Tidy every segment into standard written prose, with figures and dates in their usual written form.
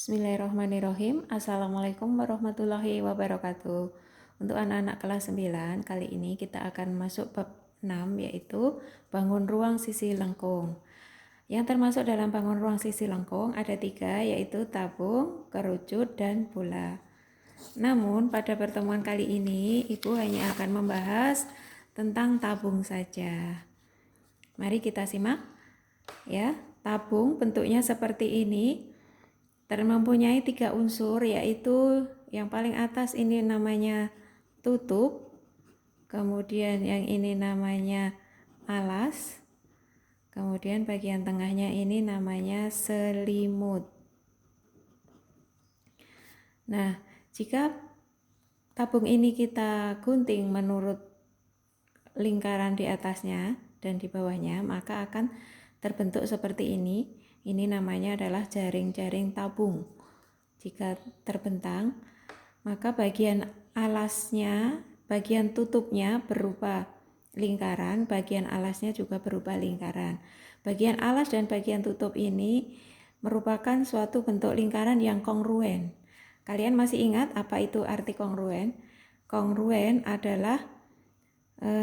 Bismillahirrahmanirrahim. Assalamualaikum warahmatullahi wabarakatuh. Untuk anak-anak kelas 9, kali ini kita akan masuk bab 6, yaitu bangun ruang sisi lengkung. Yang termasuk dalam bangun ruang sisi lengkung ada 3, yaitu tabung, kerucut, dan bola. Namun pada pertemuan kali ini Ibu hanya akan membahas tentang tabung saja. Mari kita simak ya. Tabung bentuknya seperti ini. Mempunyai 3 unsur, yaitu yang paling atas ini namanya tutup, kemudian yang ini namanya alas, kemudian bagian tengahnya ini namanya selimut. Nah, jika tabung ini kita gunting menurut lingkaran di atasnya dan di bawahnya, maka akan terbentuk seperti ini. Ini namanya adalah jaring-jaring tabung. Jika terbentang, maka bagian alasnya, bagian tutupnya berupa lingkaran, bagian alasnya juga berupa lingkaran. Bagian alas dan bagian tutup ini merupakan suatu bentuk lingkaran yang kongruen. Kalian masih ingat apa itu arti kongruen? Kongruen adalah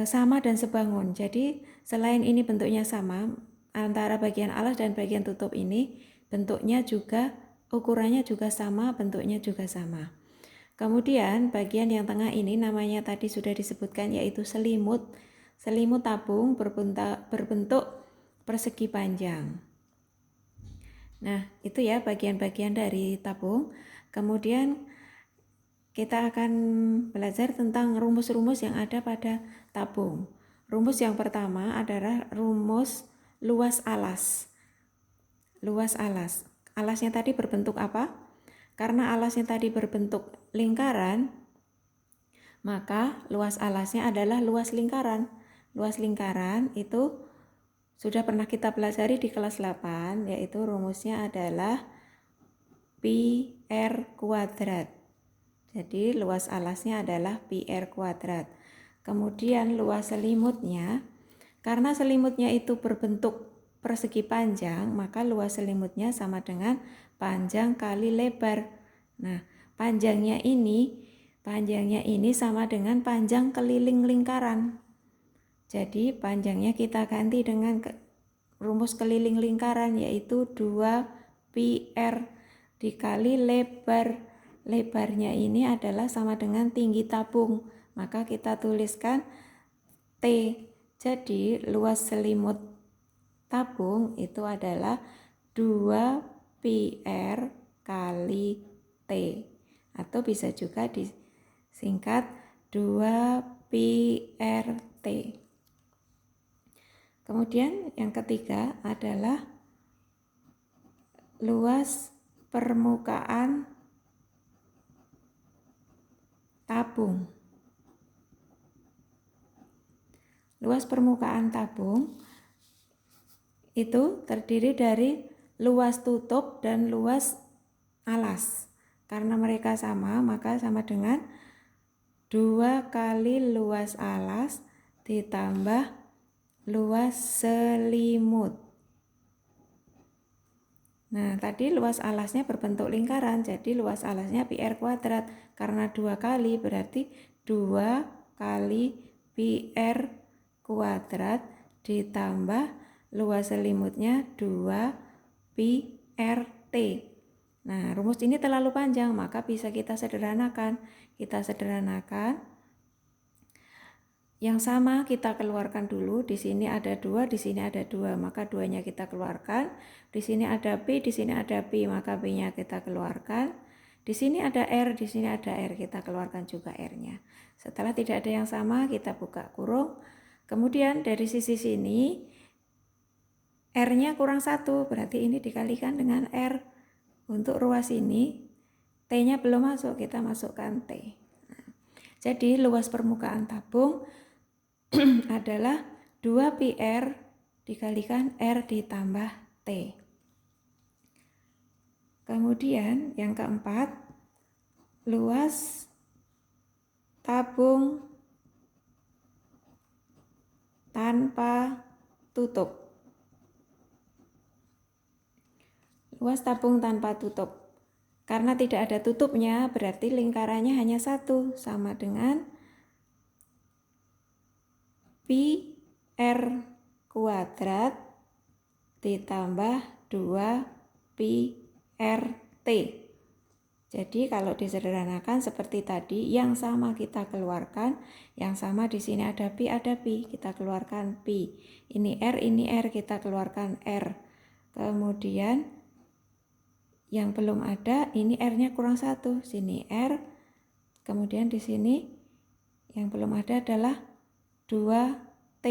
sama dan sebangun. Jadi selain ini bentuknya sama, antara bagian alas dan bagian tutup ini bentuknya juga, ukurannya juga sama, bentuknya juga sama. Kemudian bagian yang tengah ini namanya tadi sudah disebutkan, yaitu selimut. Selimut tabung berbentuk persegi panjang. Nah, itu ya bagian-bagian dari tabung. Kemudian kita akan belajar tentang rumus-rumus yang ada pada tabung. Rumus yang pertama adalah rumus luas alas. Luas alas. Alasnya tadi berbentuk apa? Karena alasnya tadi berbentuk lingkaran, maka luas alasnya adalah luas lingkaran. Luas lingkaran itu sudah pernah kita pelajari di kelas 8, yaitu rumusnya adalah pi r kuadrat. Jadi luas alasnya adalah pi r kuadrat. Kemudian luas selimutnya, karena selimutnya itu berbentuk persegi panjang, maka luas selimutnya sama dengan panjang kali lebar. Nah, panjangnya ini sama dengan panjang keliling lingkaran. Jadi panjangnya kita ganti dengan rumus keliling lingkaran, yaitu 2 pi r dikali lebar. Lebarnya ini adalah sama dengan tinggi tabung, maka kita tuliskan T. Jadi luas selimut tabung itu adalah 2 pi r kali T, atau bisa juga disingkat 2 pi r T. Kemudian yang ketiga adalah luas permukaan tabung. Luas permukaan tabung itu terdiri dari luas tutup dan luas alas. Karena mereka sama, maka sama dengan 2 kali luas alas ditambah luas selimut. Nah, tadi luas alasnya berbentuk lingkaran, jadi luas alasnya pi r kuadrat. Karena 2 kali berarti 2 kali pi r kuadrat ditambah luas selimutnya 2 pi r t. Nah, rumus ini terlalu panjang, maka bisa kita sederhanakan. Yang sama kita keluarkan dulu. Di sini ada 2, di sini ada 2, maka 2-nya kita keluarkan. Di sini ada P, di sini ada P, maka P-nya kita keluarkan. Di sini ada R, di sini ada R, kita keluarkan juga R-nya. Setelah tidak ada yang sama, kita buka kurung. Kemudian dari sisi sini R-nya kurang 1, berarti ini dikalikan dengan R. Untuk ruas ini T-nya belum masuk, kita masukkan T. Jadi luas permukaan tabung adalah 2 pi r dikalikan R ditambah T. Kemudian yang keempat, luas tabung tanpa tutup. Luas tabung tanpa tutup. Karena tidak ada tutupnya, berarti lingkarannya hanya satu, sama dengan pi r kuadrat ditambah 2 pi r t. Jadi kalau disederhanakan seperti tadi, yang sama kita keluarkan, yang sama di sini ada pi, kita keluarkan pi. Ini R, kita keluarkan R. Kemudian yang belum ada, ini R-nya kurang 1, sini R. Kemudian di sini yang belum ada adalah 2T.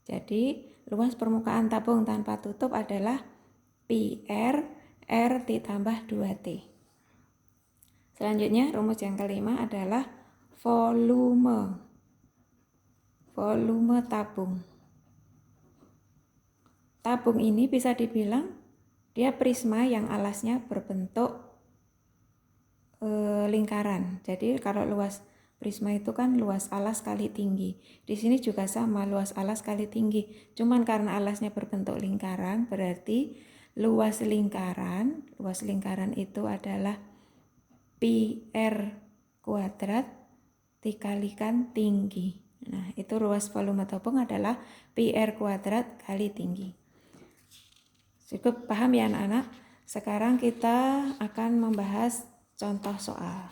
Jadi luas permukaan tabung tanpa tutup adalah pi R ditambah 2T. Selanjutnya rumus yang kelima adalah volume tabung. Tabung ini bisa dibilang dia prisma yang alasnya berbentuk lingkaran. Jadi kalau luas prisma itu kan luas alas kali tinggi. Di sini juga sama, luas alas kali tinggi. Cuman karena alasnya berbentuk lingkaran, berarti luas lingkaran itu adalah pi r kuadrat dikalikan tinggi. Nah, itu luas volume tabung adalah pi r kuadrat kali tinggi. Cukup paham ya anak-anak? Sekarang kita akan membahas contoh soal.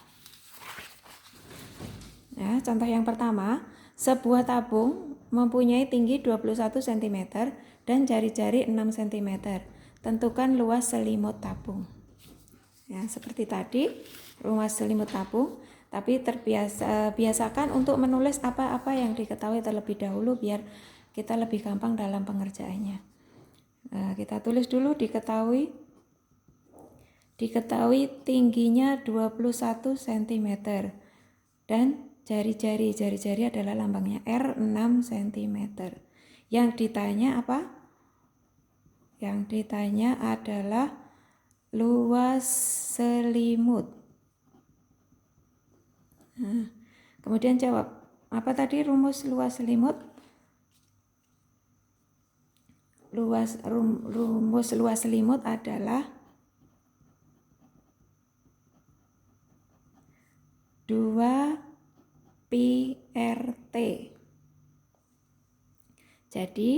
Ya, contoh yang pertama, sebuah tabung mempunyai tinggi 21 cm dan jari-jari 6 cm. Tentukan luas selimut tabung. Ya, seperti tadi, luas selimut tabung, tapi biasakan untuk menulis apa-apa yang diketahui terlebih dahulu biar kita lebih gampang dalam pengerjaannya. Nah, kita tulis dulu diketahui tingginya 21 cm dan jari-jari adalah lambangnya R 6 cm. Yang ditanya apa? Yang ditanya adalah luas selimut. Nah, kemudian jawab, apa tadi rumus luas selimut? Rumus luas selimut adalah 2 pi RT. Jadi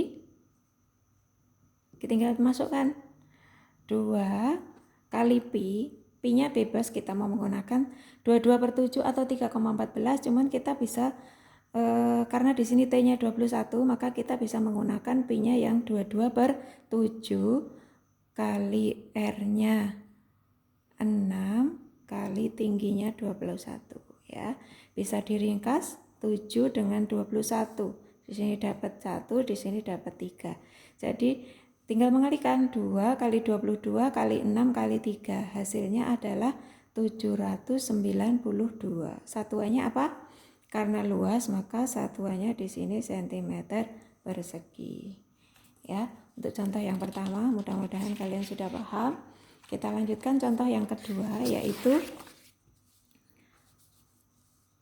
tinggal masukkan 2 kali pi-nya bebas, kita mau menggunakan 22/7 atau 3,14, cuman kita bisa karena di sini T-nya 21, maka kita bisa menggunakan pi-nya yang 22/7 kali R-nya 6 kali tingginya 21 ya. Bisa diringkas 7 dengan 21. Di sini dapat 1, di sini dapat 3. Jadi tinggal mengalikan 2 kali 22 kali 6 kali 3. Hasilnya adalah 792. Satuannya apa? Karena luas maka satuannya di sini cm persegi. Ya, untuk contoh yang pertama mudah-mudahan kalian sudah paham. Kita lanjutkan contoh yang kedua, yaitu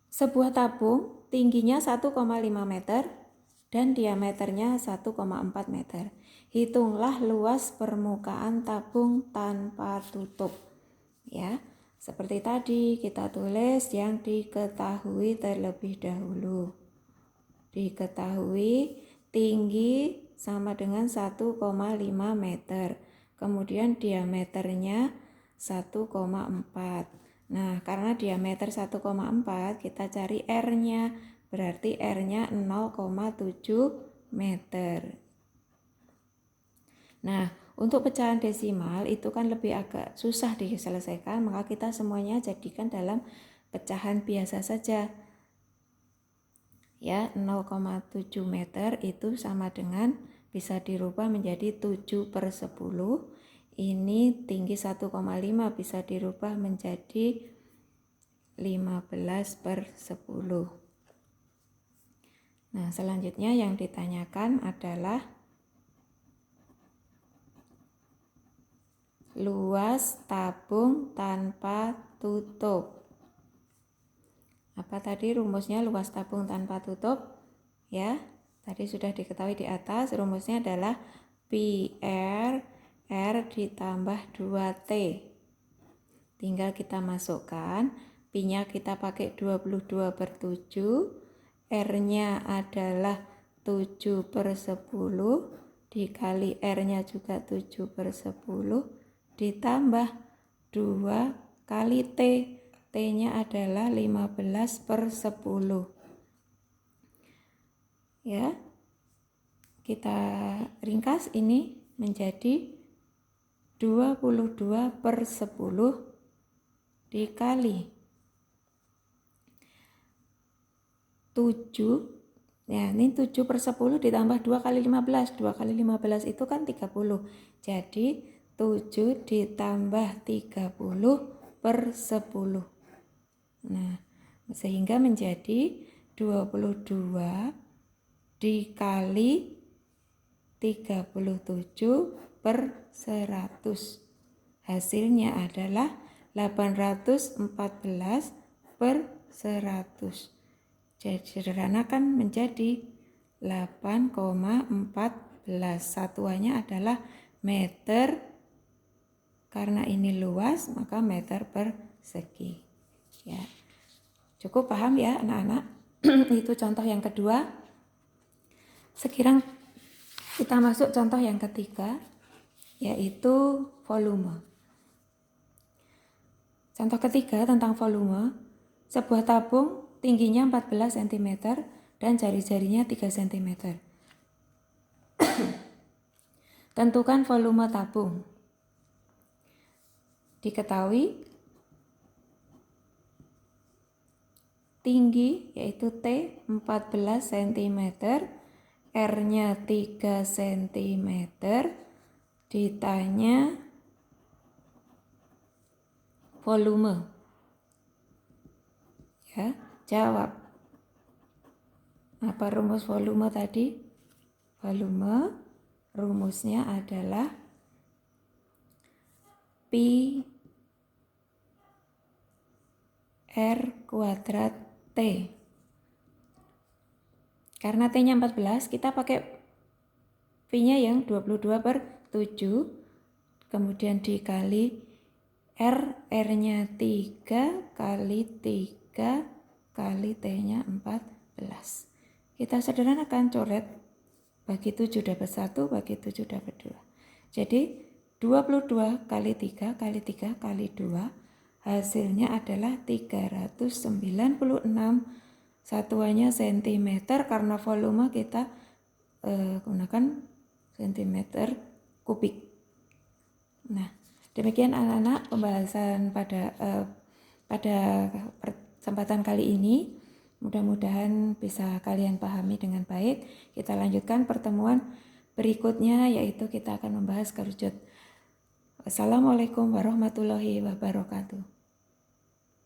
sebuah tabung tingginya 1,5 meter dan diameternya 1,4 meter. Hitunglah luas permukaan tabung tanpa tutup. Ya, seperti tadi kita tulis yang diketahui terlebih dahulu. Diketahui tinggi sama dengan 1,5 meter. Kemudian diameternya 1,4. Nah, karena diameter 1,4, kita cari R-nya. Berarti R-nya 0,7 meter. Nah, untuk pecahan desimal itu kan lebih agak susah diselesaikan, maka kita semuanya jadikan dalam pecahan biasa saja. Ya, 0,7 meter itu sama dengan bisa dirubah menjadi 7/10. Ini tinggi 1,5 bisa dirubah menjadi 15/10. Nah, selanjutnya yang ditanyakan adalah luas tabung tanpa tutup. Apa tadi rumusnya luas tabung tanpa tutup? Ya, tadi sudah diketahui di atas. Rumusnya adalah pi R R ditambah 2T. Tinggal kita masukkan, Pi-nya kita pakai 22/7, R-nya adalah 7/10, dikali R-nya juga 7/10, ditambah 2 kali T. T-nya adalah 15/10. Ya, kita ringkas ini menjadi 22/10 dikali 7. Ya, ini 7/10 ditambah 2 kali 15. 2 kali 15 itu kan 30. Jadi 7 ditambah 30/10. Nah, sehingga menjadi 22 dikali 37/100. Hasilnya adalah 814/100. Jadi sederhanakan menjadi 8,14. Satuannya adalah meter. Karena ini luas, maka meter persegi. Ya. Cukup paham ya anak-anak? Itu contoh yang kedua. Sekarang kita masuk contoh yang ketiga, yaitu volume. Contoh ketiga tentang volume. Sebuah tabung tingginya 14 cm dan jari-jarinya 3 cm. Tentukan volume tabung. Diketahui tinggi yaitu T 14 cm, R-nya 3 cm, ditanya volume. Ya, jawab. Apa rumus volume tadi? Volume rumusnya adalah Pi R kuadrat T. Karena T-nya 14, kita pakai Pi-nya yang 22/7, kemudian dikali R-nya 3 kali 3 kali T-nya 14. Kita sederhanakan, coret, bagi 7 dapat 1, bagi 7 dapat 2. Jadi 22 kali 3 kali 3 kali 2, hasilnya adalah 396. Satuannya cm, karena volume kita gunakan cm kubik. Nah, demikian anak-anak pembahasan pada kesempatan kali ini. Mudah-mudahan bisa kalian pahami dengan baik. Kita lanjutkan pertemuan berikutnya, yaitu kita akan membahas kerucut. Wassalamualaikum warahmatullahi wabarakatuh.